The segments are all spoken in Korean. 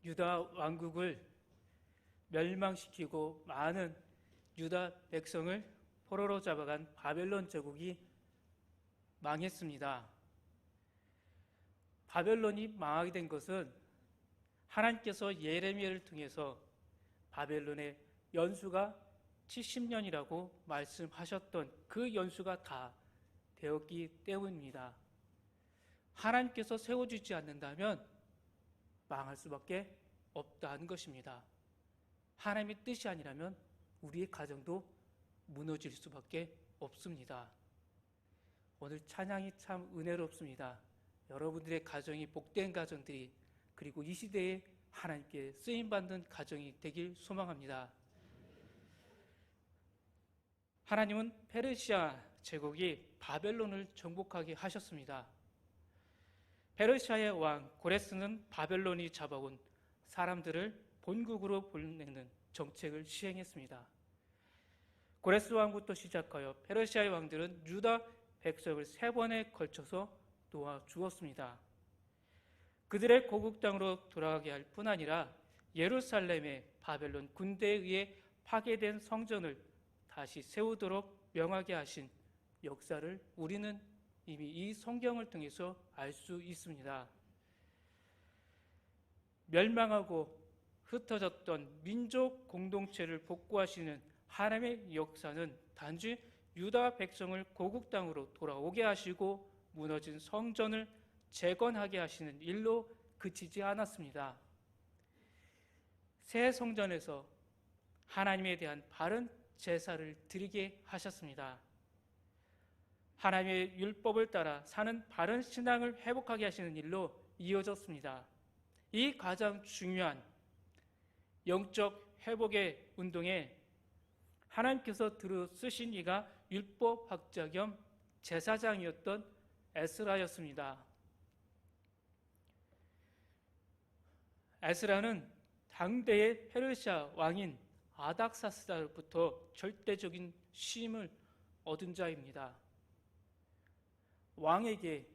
유다 왕국을 멸망시키고 많은 유다 백성을 포로로 잡아간 바벨론 제국이 망했습니다. 바벨론이 망하게 된 것은 하나님께서 예레미야를 통해서 바벨론의 연수가 70년이라고 말씀하셨던 그 연수가 다 되었기 때문입니다. 하나님께서 세워주지 않는다면 망할 수밖에 없다는 것입니다. 하나님의 뜻이 아니라면 우리의 가정도 무너질 수밖에 없습니다. 오늘 찬양이 참 은혜롭습니다. 여러분들의 가정이 복된 가정들이, 그리고 이 시대에 하나님께 쓰임받는 가정이 되길 소망합니다. 하나님은 페르시아 제국이 바벨론을 정복하게 하셨습니다. 페르시아의 왕 고레스는 바벨론이 잡아온 사람들을 본국으로 보내는 정책을 시행했습니다. 고레스 왕부터 시작하여 페르시아의 왕들은 유다 백성을 3번에 걸쳐서 놓아주었습니다. 그들의 고국 땅으로 돌아가게 할 뿐 아니라 예루살렘의 바벨론 군대에 의해 파괴된 성전을 다시 세우도록 명하게 하신 역사를 우리는 이미 이 성경을 통해서 알 수 있습니다. 멸망하고 흩어졌던 민족 공동체를 복구하시는 하나님의 역사는 단지 유다 백성을 고국 땅으로 돌아오게 하시고 무너진 성전을 재건하게 하시는 일로 그치지 않았습니다. 새 성전에서 하나님에 대한 바른 제사를 드리게 하셨습니다. 하나님의 율법을 따라 사는 바른 신앙을 회복하게 하시는 일로 이어졌습니다. 이 가장 중요한 영적 회복의 운동에 하나님께서 들어 쓰신 이가 율법학자 겸 제사장이었던 에스라였습니다. 에스라는 당대의 페르시아 왕인 아닥사스다로부터 절대적인 시임을 얻은 자입니다. 왕에게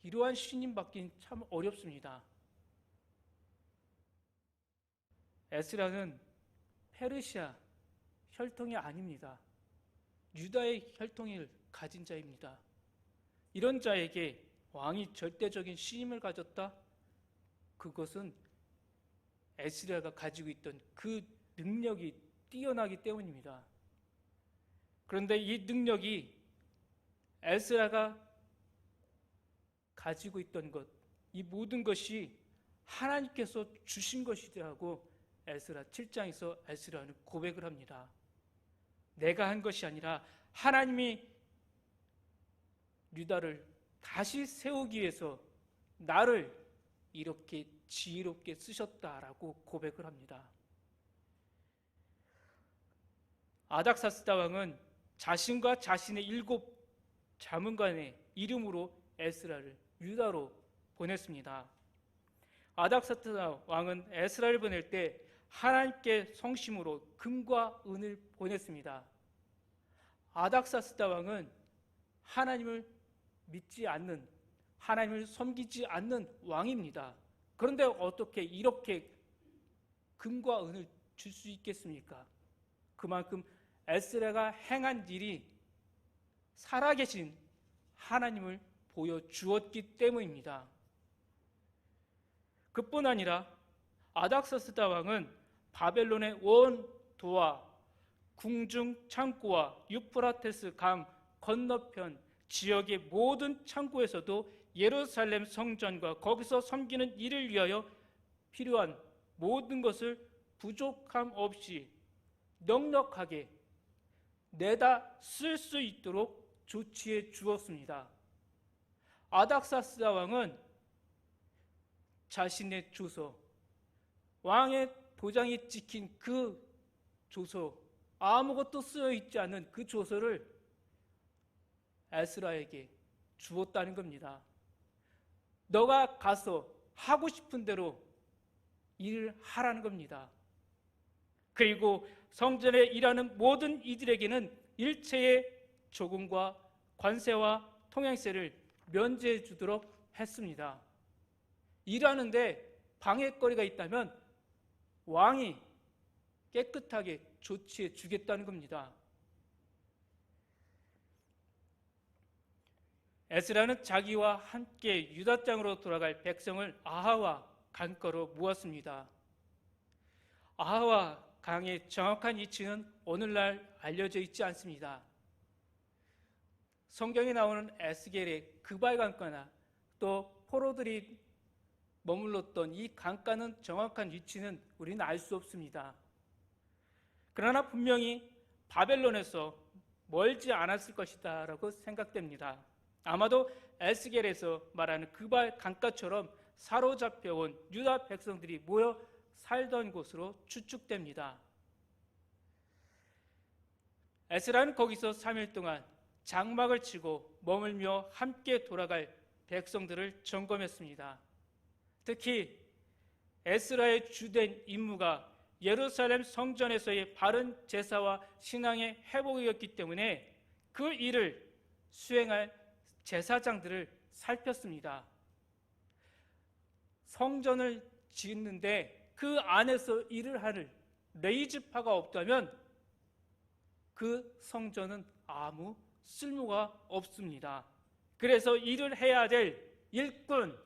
이러한 신임 받긴 참 어렵습니다. 에스라는 페르시아 혈통이 아닙니다. 유다의 혈통을 가진 자입니다. 이런 자에게 왕이 절대적인 시임을 가졌다? 그것은 에스라가 가지고 있던 그 능력이 뛰어나기 때문입니다. 그런데 이 능력이 에스라가 가지고 있던 것, 이 모든 것이 하나님께서 주신 것이라고 에스라 7장에서 에스라는 고백을 합니다. 내가 한 것이 아니라 하나님이 유다를 다시 세우기 위해서 나를 이렇게 지혜롭게 쓰셨다라고 고백을 합니다. 아닥사스다 왕은 자신과 자신의 7 자문관의 이름으로 에스라를 유다로 보냈습니다. 아닥사스다 왕은 에스라를 보낼 때 하나님께 성심으로 금과 은을 보냈습니다. 아닥사스다 왕은 하나님을 믿지 않는, 하나님을 섬기지 않는 왕입니다. 그런데 어떻게 이렇게 금과 은을 줄 수 있겠습니까? 그만큼 에스라가 행한 일이 살아계신 하나님을 보여주었기 때문입니다. 그뿐 아니라 아닥사스다 왕은 바벨론의 온 도와 궁중 창고와 유프라테스 강 건너편 지역의 모든 창고에서도 예루살렘 성전과 거기서 섬기는 일을 위하여 필요한 모든 것을 부족함 없이 넉넉하게 내다 쓸 수 있도록 조치해 주었습니다. 아닥사스다 왕은 자신의 조서, 왕의 도장이 찍힌 그 조서, 아무것도 쓰여 있지 않은 그 조서를 에스라에게 주었다는 겁니다. 너가 가서 하고 싶은 대로 일을 하라는 겁니다. 그리고 성전에 일하는 모든 이들에게는 일체의 조금과 관세와 통행세를 면제해 주도록 했습니다. 일하는데 방해거리가 있다면 왕이 깨끗하게 조치해 주겠다는 겁니다. 에스라는 자기와 함께 유다 땅으로 돌아갈 백성을 아하와 강가로 모았습니다. 아하와 강의 정확한 위치는 오늘날 알려져 있지 않습니다. 성경에 나오는 에스겔의 그발 강가나 또 포로들이 머물렀던 이 강가는 정확한 위치는 우리는 알 수 없습니다. 그러나 분명히 바벨론에서 멀지 않았을 것이다 라고 생각됩니다. 아마도 에스겔에서 말하는 그발 강가처럼 사로잡혀온 유다 백성들이 모여 살던 곳으로 추측됩니다. 에스라는 거기서 3일 동안 장막을 치고 머물며 함께 돌아갈 백성들을 점검했습니다. 특히 에스라의 주된 임무가 예루살렘 성전에서의 바른 제사와 신앙의 회복이었기 때문에 그 일을 수행할 제사장들을 살폈습니다. 성전을 짓는데 그 안에서 일을 하는 레위지파가 없다면 그 성전은 아무 쓸모가 없습니다. 그래서 일을 해야 될 일꾼,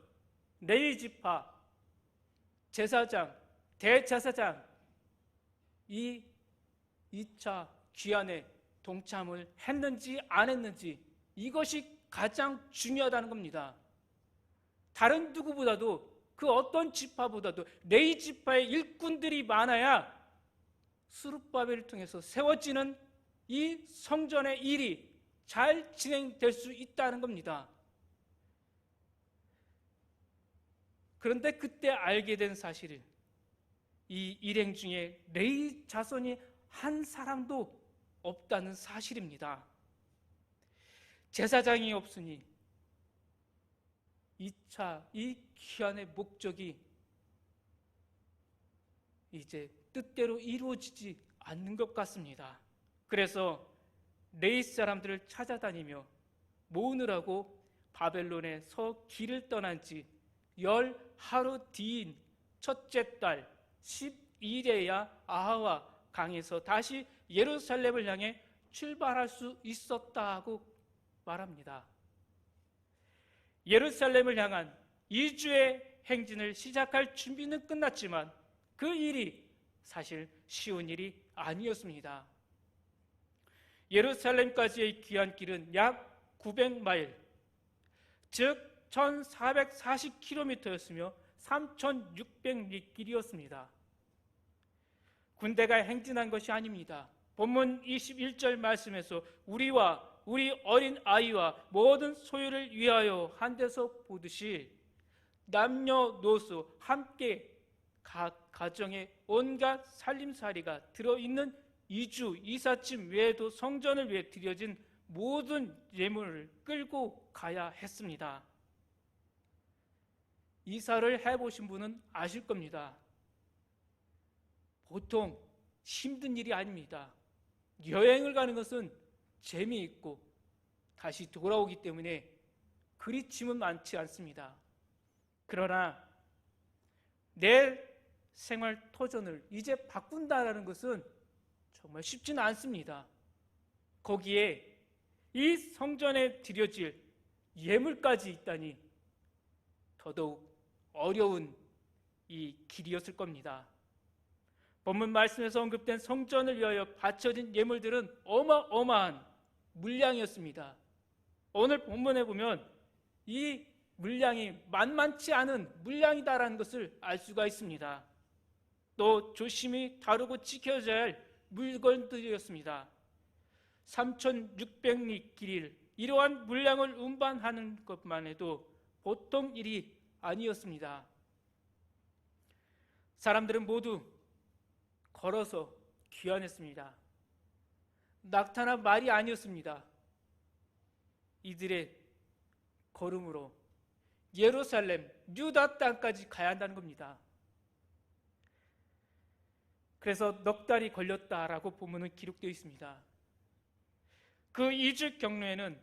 레위지파, 제사장, 대제사장 이 2차 귀환에 동참을 했는지 안 했는지 이것이 가장 중요하다는 겁니다. 다른 누구보다도 그 어떤 지파보다도 레위 지파의 일꾼들이 많아야 스룹바벨을 통해서 세워지는 이 성전의 일이 잘 진행될 수 있다는 겁니다. 그런데 그때 알게 된 사실은 이 일행 중에 레위 자손이 한 사람도 없다는 사실입니다. 제사장이 없으니 2차 이 귀환의 목적이 이제 뜻대로 이루어지지 않는 것 같습니다. 그래서 레위 사람들을 찾아다니며 모으느라고 바벨론에서 길을 떠난 지 10하루 뒤인 첫째 달 12일에야 아하와 강에서 다시 예루살렘을 향해 출발할 수 있었다고 말합니다. 예루살렘을 향한 2주의 행진을 시작할 준비는 끝났지만 그 일이 사실 쉬운 일이 아니었습니다. 예루살렘까지의 귀환길은 약 900마일, 즉 1440km였으며 3600리 길이었습니다. 군대가 행진한 것이 아닙니다. 본문 21절 말씀에서 우리와 우리 어린 아이와 모든 소유를 위하여 한 데서 보듯이 남녀노소 함께 각 가정에 온갖 살림살이가 들어있는 이주 이삿짐 외에도 성전을 위해 드려진 모든 예물을 끌고 가야 했습니다. 이사를 해보신 분은 아실 겁니다. 보통 힘든 일이 아닙니다. 여행을 가는 것은 재미있고 다시 돌아오기 때문에 그리 짐은 많지 않습니다. 그러나 내 생활 터전을 이제 바꾼다는 것은 정말 쉽지는 않습니다. 거기에 이 성전에 드려질 예물까지 있다니 더더욱 어려운 이 길이었을 겁니다. 본문 말씀에서 언급된 성전을 위하여 바쳐진 예물들은 어마어마한 물량이었습니다. 오늘 본문에 보면 이 물량이 만만치 않은 물량이다라는 것을 알 수가 있습니다. 또 조심히 다루고 지켜져야 할 물건들이었습니다. 3600리 길이를 이러한 물량을 운반하는 것만 해도 보통 일이 아니었습니다. 사람들은 모두 걸어서 귀환했습니다. 낙타나 말이 아니었습니다. 이들의 걸음으로 예루살렘, 유다 땅까지 가야 한다는 겁니다. 그래서 넉 달이 걸렸다라고 본문은 기록되어 있습니다. 그 2주 경로에는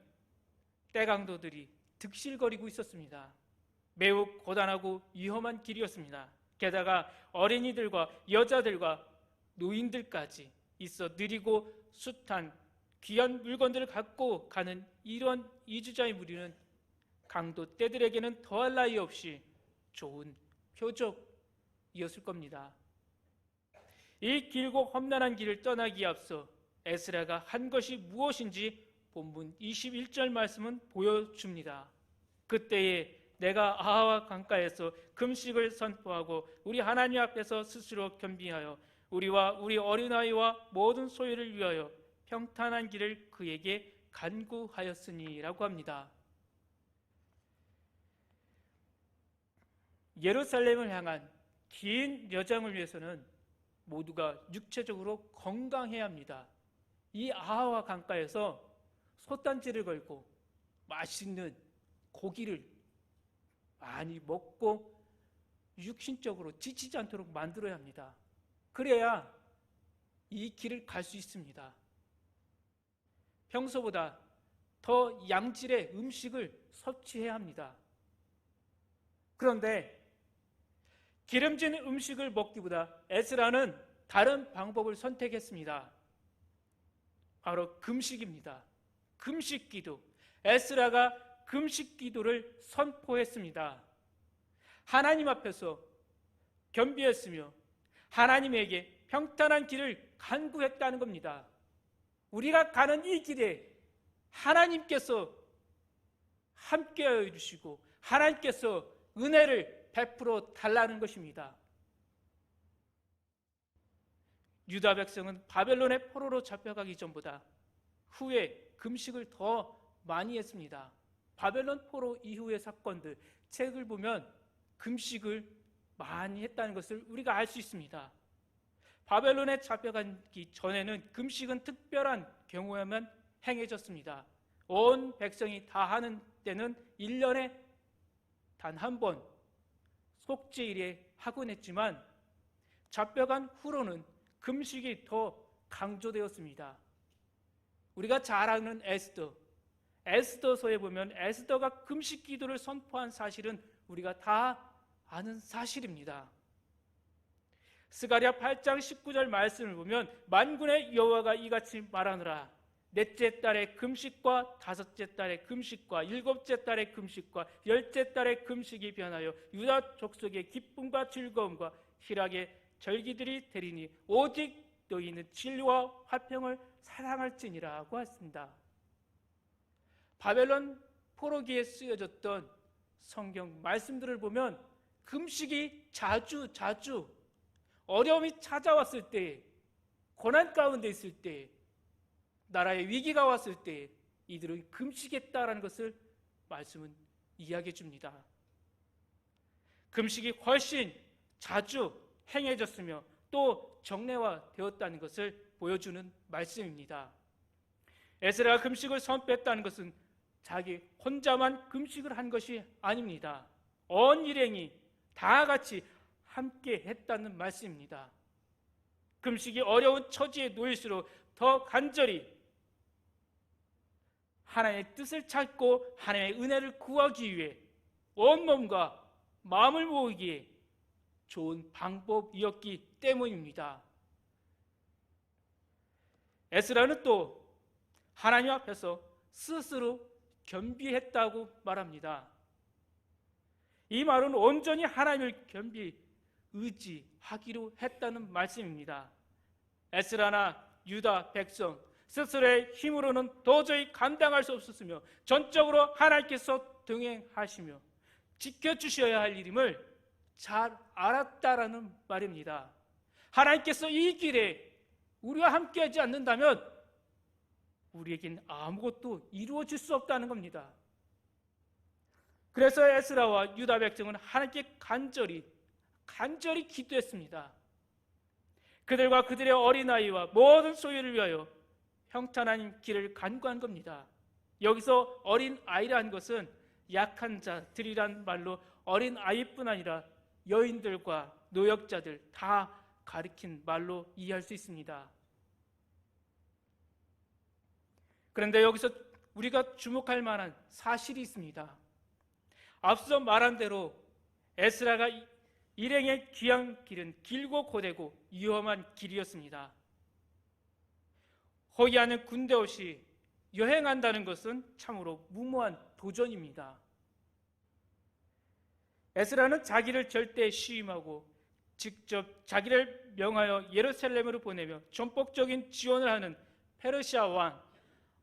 떼강도들이 득실거리고 있었습니다. 매우 고단하고 위험한 길이었습니다. 게다가 어린이들과 여자들과 노인들까지 있어 느리고 숱한 귀한 물건들을 갖고 가는 이런 이주자의 무리는 강도 떼들에게는 더할 나위 없이 좋은 표적이었을 겁니다. 이 길고 험난한 길을 떠나기에 앞서 에스라가 한 것이 무엇인지 본문 21절 말씀은 보여줍니다. 그때에 내가 아하와 강가에서 금식을 선포하고 우리 하나님 앞에서 스스로 겸비하여 우리와 우리 어린아이와 모든 소유를 위하여 평탄한 길을 그에게 간구하였으니라고 합니다. 예루살렘을 향한 긴 여정을 위해서는 모두가 육체적으로 건강해야 합니다. 이 아하와 강가에서 솥단지를 걸고 맛있는 고기를 많이 먹고 육신적으로 지치지 않도록 만들어야 합니다. 그래야 이 길을 갈 수 있습니다. 평소보다 더 양질의 음식을 섭취해야 합니다. 그런데 기름진 음식을 먹기보다 에스라는 다른 방법을 선택했습니다. 바로 금식입니다. 금식 기도. 에스라가 금식 기도를 선포했습니다. 하나님 앞에서 겸비했으며 하나님에게 평탄한 길을 간구했다는 겁니다. 우리가 가는 이 길에 하나님께서 함께하여 주시고 하나님께서 은혜를 베풀어 달라는 것입니다. 유다 백성은 바벨론의 포로로 잡혀가기 전보다 후에 금식을 더 많이 했습니다. 바벨론 포로 이후의 사건들 책을 보면 금식을 많이 했다는 것을 우리가 알 수 있습니다. 바벨론에 잡혀가기 전에는 금식은 특별한 경우에만 행해졌습니다. 온 백성이 다 하는 때는 1년에 단 한 번 속죄일에 하곤 했지만 잡혀간 후로는 금식이 더 강조되었습니다. 우리가 잘 아는 에스더서에 보면 에스더가 금식 기도를 선포한 사실은 우리가 다 아는 사실입니다. 스가랴 8장 19절 말씀을 보면 만군의 여호와가 이같이 말하노라. 넷째 달의 금식과 다섯째 달의 금식과 일곱째 달의 금식과 열째 달의 금식이 변하여 유다 족속의 기쁨과 즐거움과 희락의 절기들이 되리니 오직 너희는 진리와 화평을 사랑할지니라고 했습니다. 바벨론 포로기에 쓰여졌던 성경 말씀들을 보면 금식이 자주 어려움이 찾아왔을 때, 고난 가운데 있을 때, 나라의 위기가 왔을 때 이들은 금식했다라는 것을 말씀은 이야기해 줍니다. 금식이 훨씬 자주 행해졌으며 또 정례화되었다는 것을 보여주는 말씀입니다. 에스라가 금식을 선포했다는 것은 자기 혼자만 금식을 한 것이 아닙니다. 온 일행이 다 같이 함께 했다는 말씀입니다. 금식이 어려운 처지에 놓일수록 더 간절히 하나님의 뜻을 찾고 하나님의 은혜를 구하기 위해 온몸과 마음을 모으기에 좋은 방법이었기 때문입니다. 에스라는 또 하나님 앞에서 스스로 겸비했다고 말합니다. 이 말은 온전히 하나님을 의지하기로 했다는 말씀입니다. 에스라나 유다 백성 스스로의 힘으로는 도저히 감당할 수 없었으며 전적으로 하나님께서 동행하시며 지켜주셔야 할 일임을 잘 알았다라는 말입니다. 하나님께서 이 길에 우리와 함께하지 않는다면 우리에겐 아무것도 이루어질 수 없다는 겁니다. 그래서 에스라와 유다 백성은 하나님께 간절히 기도했습니다. 그들과 그들의 어린아이와 모든 소유를 위하여 평탄한 길을 간구한 겁니다. 여기서 어린아이라는 것은 약한 자들이란 말로 어린아이뿐 아니라 여인들과 노역자들 다 가리킨 말로 이해할 수 있습니다. 그런데 여기서 우리가 주목할 만한 사실이 있습니다. 앞서 말한 대로 에스라가 일행의 귀한 길은 길고 고되고 위험한 길이었습니다. 호위하는 군대 없이 여행한다는 것은 참으로 무모한 도전입니다. 에스라는 자기를 절대 시임하고 직접 자기를 명하여 예루살렘으로 보내며 전폭적인 지원을 하는 페르시아 왕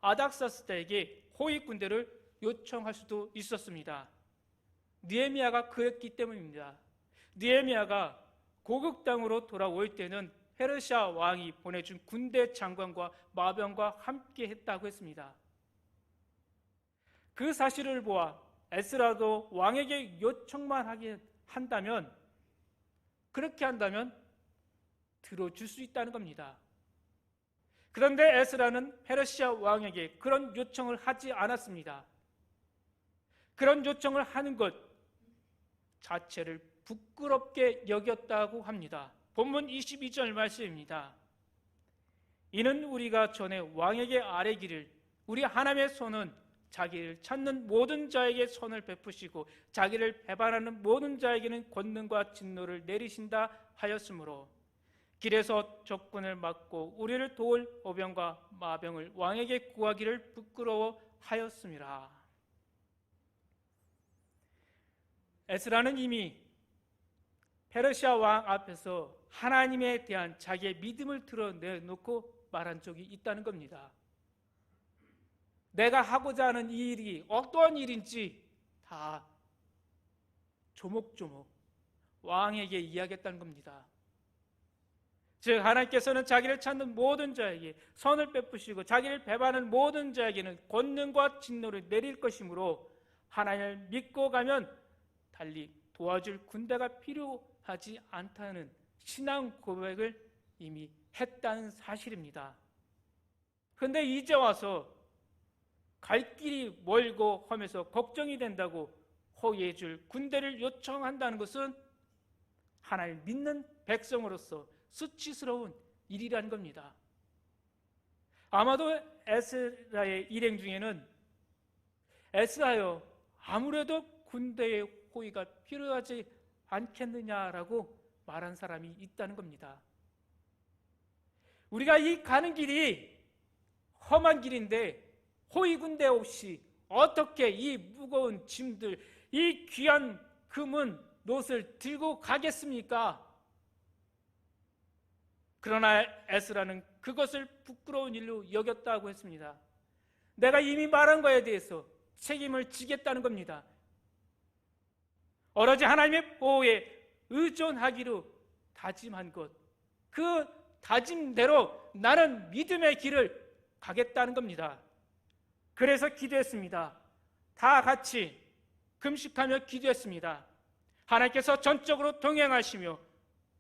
아닥사스다에게 호위 군대를 요청할 수도 있었습니다. 느헤미야가 그랬기 때문입니다. 느헤미야가 고국 땅으로 돌아올 때는 페르시아 왕이 보내준 군대 장관과 마병과 함께 했다고 했습니다. 그 사실을 보아 에스라도 왕에게 요청만 하게 한다면, 그렇게 한다면 들어줄 수 있다는 겁니다. 그런데 에스라는 페르시아 왕에게 그런 요청을 하지 않았습니다. 그런 요청을 하는 것 자체를 부끄럽게 여겼다고 합니다. 본문 22절 말씀입니다. 이는 우리가 전에 왕에게 아뢰기를 우리 하나님의 손은 자기를 찾는 모든 자에게 선을 베푸시고 자기를 배반하는 모든 자에게는 권능과 진노를 내리신다 하였으므로 길에서 적군을 막고 우리를 도울 보병과 마병을 왕에게 구하기를 부끄러워하였음이라. 에스라는 이미 페르시아 왕 앞에서 하나님에 대한 자기의 믿음을 드러내놓고 말한 적이 있다는 겁니다. 내가 하고자 하는 이 일이 어떠한 일인지 다 조목조목 왕에게 이야기했다는 겁니다. 즉 하나님께서는 자기를 찾는 모든 자에게 선을 베푸시고 자기를 배반하는 모든 자에게는 권능과 진노를 내릴 것이므로 하나님을 믿고 가면 달리 도와줄 군대가 필요하지 않다는 신앙 고백을 이미 했다는 사실입니다. 그런데 이제 와서 갈 길이 멀고 하면서 걱정이 된다고 호위해 줄 군대를 요청한다는 것은 하나님 믿는 백성으로서 수치스러운 일이라는 겁니다. 아마도 에스라의 일행 중에는 에스라여 아무래도 군대의 호위가 필요하지 않겠느냐라고 말한 사람이 있다는 겁니다. 우리가 이 가는 길이 험한 길인데 호위 군대 없이 어떻게 이 무거운 짐들, 이 귀한 금은 놋을 들고 가겠습니까? 그러나 에스라는 그것을 부끄러운 일로 여겼다고 했습니다. 내가 이미 말한 거에 대해서 책임을 지겠다는 겁니다. 오로지 하나님의 보호에 의존하기로 다짐한 것, 그 다짐대로 나는 믿음의 길을 가겠다는 겁니다. 그래서 기도했습니다. 다 같이 금식하며 기도했습니다. 하나님께서 전적으로 동행하시며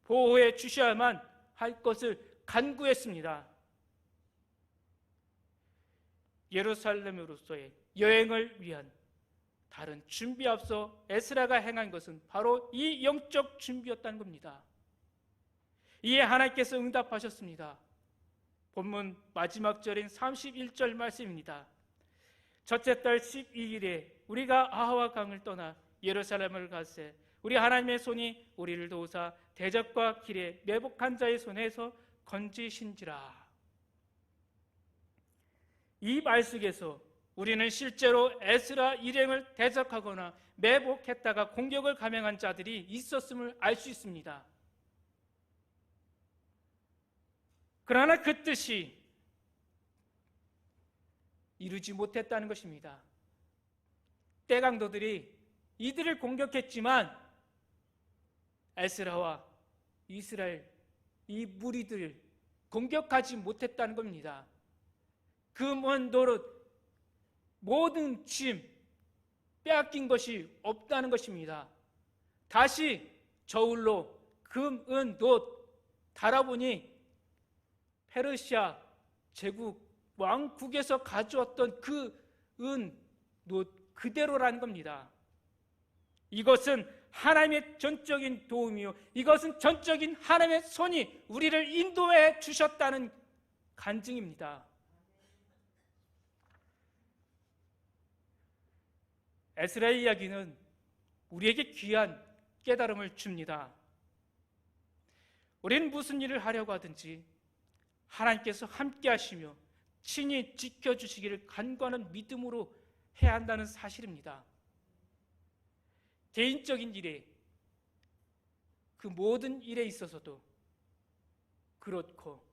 보호해 주셔야만 할 것을 간구했습니다. 예루살렘으로서의 여행을 위한 다른 준비 앞서 에스라가 행한 것은 바로 이 영적 준비였다는 겁니다. 이에 하나님께서 응답하셨습니다. 본문 마지막 절인 31절 말씀입니다. 첫째 달 12일에 우리가 아하와 강을 떠나 예루살렘을 갔세 우리 하나님의 손이 우리를 도우사 대적과 길에 매복한 자의 손에서 건지신지라. 이 말 속에서 우리는 실제로 에스라 일행을 대적하거나 매복했다가 공격을 감행한 자들이 있었음을 알 수 있습니다. 그러나 그 뜻이 이루지 못했다는 것입니다. 떼강도들이 이들을 공격했지만 에스라와 이스라엘 이 무리들을 공격하지 못했다는 겁니다. 금은 노릇 모든 짐 빼앗긴 것이 없다는 것입니다. 다시 저울로 금, 은, 놋 달아보니 페르시아 제국 왕국에서 가져왔던 그 은, 놋 그대로라는 겁니다. 이것은 하나님의 전적인 도움이요, 이것은 전적인 하나님의 손이 우리를 인도해 주셨다는 간증입니다. 에스라의 이야기는 우리에게 귀한 깨달음을 줍니다. 우리는 무슨 일을 하려고 하든지 하나님께서 함께 하시며 친히 지켜주시기를 간구하는 믿음으로 해야 한다는 사실입니다. 개인적인 일에, 그 모든 일에 있어서도 그렇고,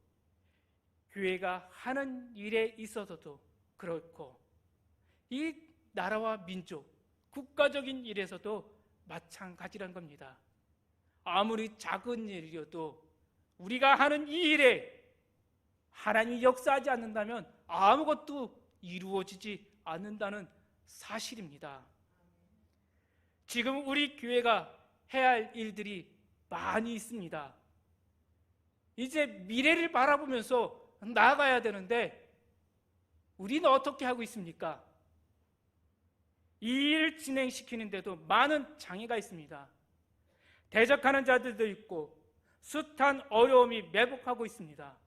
교회가 하는 일에 있어서도 그렇고, 이 나라와 민족, 국가적인 일에서도 마찬가지란 겁니다. 아무리 작은 일이어도 우리가 하는 이 일에 하나님이 역사하지 않는다면 아무것도 이루어지지 않는다는 사실입니다. 지금 우리 교회가 해야 할 일들이 많이 있습니다. 이제 미래를 바라보면서 나아가야 되는데 우리는 어떻게 하고 있습니까? 이 일을 진행시키는데도 많은 장애가 있습니다. 대적하는 자들도 있고 숱한 어려움이 매복하고 있습니다.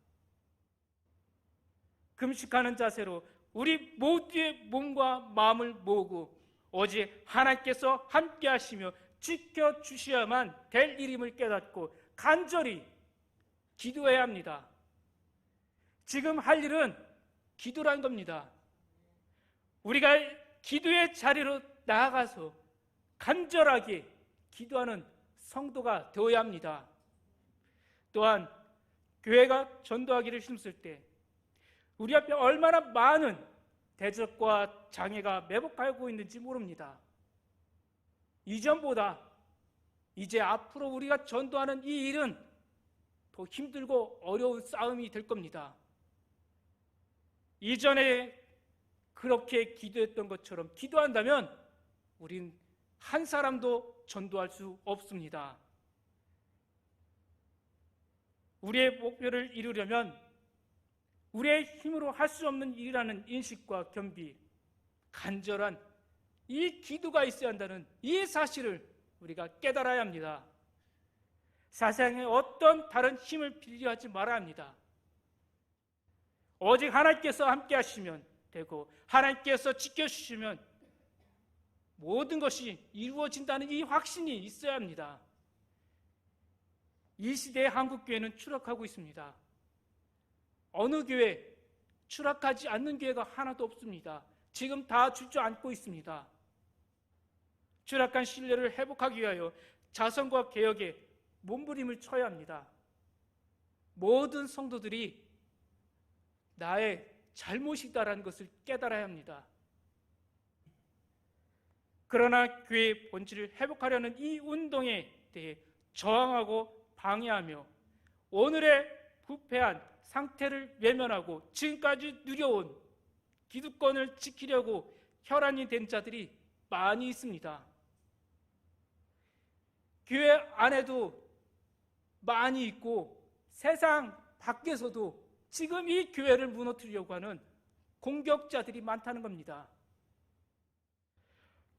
금식하는 자세로 우리 모두의 몸과 마음을 모으고 오직 하나님께서 함께 하시며 지켜주셔야만 될 일임을 깨닫고 간절히 기도해야 합니다. 지금 할 일은 기도라는 겁니다. 우리가 기도의 자리로 나아가서 간절하게 기도하는 성도가 되어야 합니다. 또한 교회가 전도하기를 힘쓸 때 우리 앞에 얼마나 많은 대적과 장애가 매복하고 있는지 모릅니다. 이전보다 이제 앞으로 우리가 전도하는 이 일은 더 힘들고 어려운 싸움이 될 겁니다. 이전에 그렇게 기도했던 것처럼 기도한다면 우린 한 사람도 전도할 수 없습니다. 우리의 목표를 이루려면 우리의 힘으로 할 수 없는 일이라는 인식과 겸비, 간절한 이 기도가 있어야 한다는 이 사실을 우리가 깨달아야 합니다. 세상에 어떤 다른 힘을 빌려하지 말아야 합니다. 오직 하나님께서 함께 하시면 되고 하나님께서 지켜주시면 모든 것이 이루어진다는 이 확신이 있어야 합니다. 이 시대의 한국교회는 추락하고 있습니다. 어느 교회, 추락하지 않는 교회가 하나도 없습니다. 지금 다 주저앉고 있습니다. 추락한 신뢰를 회복하기 위하여 자성과 개혁에 몸부림을 쳐야 합니다. 모든 성도들이 나의 잘못이다라는 것을 깨달아야 합니다. 그러나 교회의 본질을 회복하려는 이 운동에 대해 저항하고 방해하며 오늘의 부패한 상태를 외면하고 지금까지 누려온 기득권을 지키려고 혈안이 된 자들이 많이 있습니다. 교회 안에도 많이 있고 세상 밖에서도 지금 이 교회를 무너뜨리려고 하는 공격자들이 많다는 겁니다.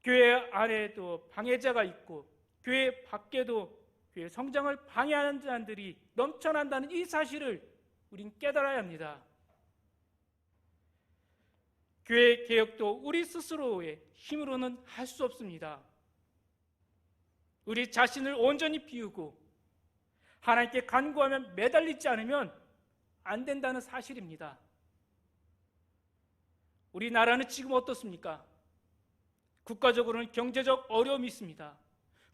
교회 안에도 방해자가 있고 교회 밖에도 교회 성장을 방해하는 자들이 넘쳐난다는 이 사실을 우린 깨달아야 합니다. 교회 개혁도 우리 스스로의 힘으로는 할 수 없습니다. 우리 자신을 온전히 비우고 하나님께 간구하며 매달리지 않으면 안 된다는 사실입니다. 우리나라는 지금 어떻습니까? 국가적으로는 경제적 어려움이 있습니다.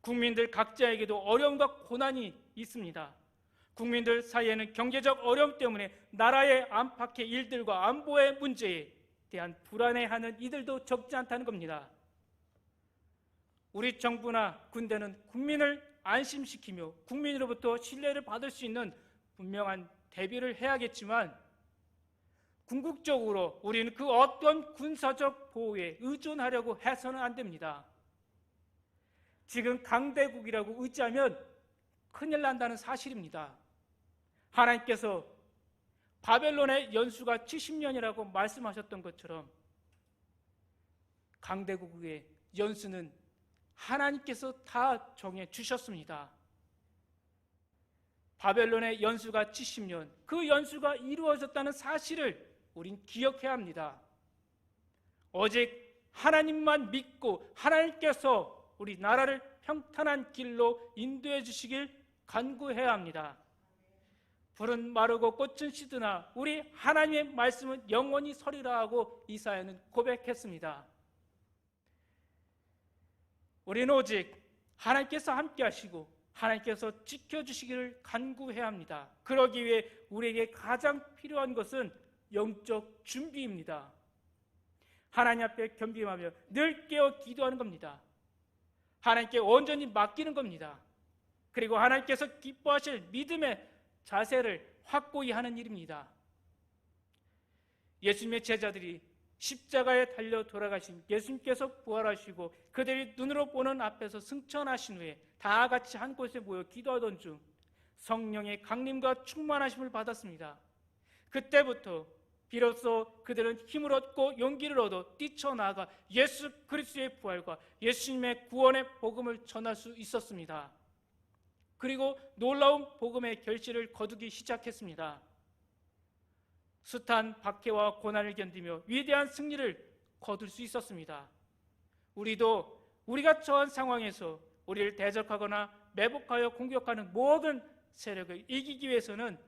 국민들 각자에게도 어려움과 고난이 있습니다. 국민들 사이에는 경제적 어려움 때문에 나라의 안팎의 일들과 안보의 문제에 대한 불안해하는 이들도 적지 않다는 겁니다. 우리 정부나 군대는 국민을 안심시키며 국민으로부터 신뢰를 받을 수 있는 분명한 대비를 해야겠지만 궁극적으로 우리는 그 어떤 군사적 보호에 의존하려고 해서는 안 됩니다. 지금 강대국이라고 의지하면 큰일 난다는 사실입니다. 하나님께서 바벨론의 연수가 70년이라고 말씀하셨던 것처럼 강대국의 연수는 하나님께서 다 정해 주셨습니다. 바벨론의 연수가 70년, 그 연수가 이루어졌다는 사실을 우린 기억해야 합니다. 오직 하나님만 믿고 하나님께서 우리 나라를 평탄한 길로 인도해 주시길 간구해야 합니다. 풀은 마르고 꽃은 시드나 우리 하나님의 말씀은 영원히 서리라 하고 이사야는 고백했습니다. 우리는 오직 하나님께서 함께 하시고 하나님께서 지켜주시기를 간구해야 합니다. 그러기 위해 우리에게 가장 필요한 것은 영적 준비입니다. 하나님 앞에 겸비하며 늘 깨어 기도하는 겁니다. 하나님께 온전히 맡기는 겁니다. 그리고 하나님께서 기뻐하실 믿음의 자세를 확고히 하는 일입니다. 예수님의 제자들이 십자가에 달려 돌아가신 예수님께서 부활하시고 그들이 눈으로 보는 앞에서 승천하신 후에 다 같이 한 곳에 모여 기도하던 중 성령의 강림과 충만하심을 받았습니다. 그때부터 비로소 그들은 힘을 얻고 용기를 얻어 뛰쳐나가 예수 그리스도의 부활과 예수님의 구원의 복음을 전할 수 있었습니다. 그리고 놀라운 복음의 결실을 거두기 시작했습니다. 숱한 박해와 고난을 견디며 위대한 승리를 거둘 수 있었습니다. 우리도 우리가 처한 상황에서 우리를 대적하거나 매복하여 공격하는 모든 세력을 이기기 위해서는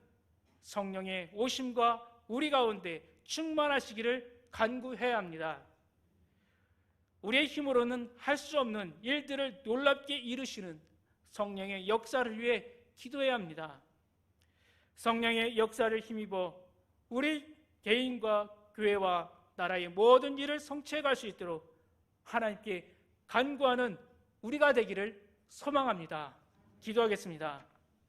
성령의 오심과 우리 가운데 충만하시기를 간구해야 합니다. 우리의 힘으로는 할 수 없는 일들을 놀랍게 이루시는 성령의 역사를 위해 기도해야 합니다. 성령의 역사를 힘입어 우리 개인과 교회와 나라의 모든 일을 성취해 갈 수 있도록 하나님께 간구하는 우리가 되기를 소망합니다. 기도하겠습니다.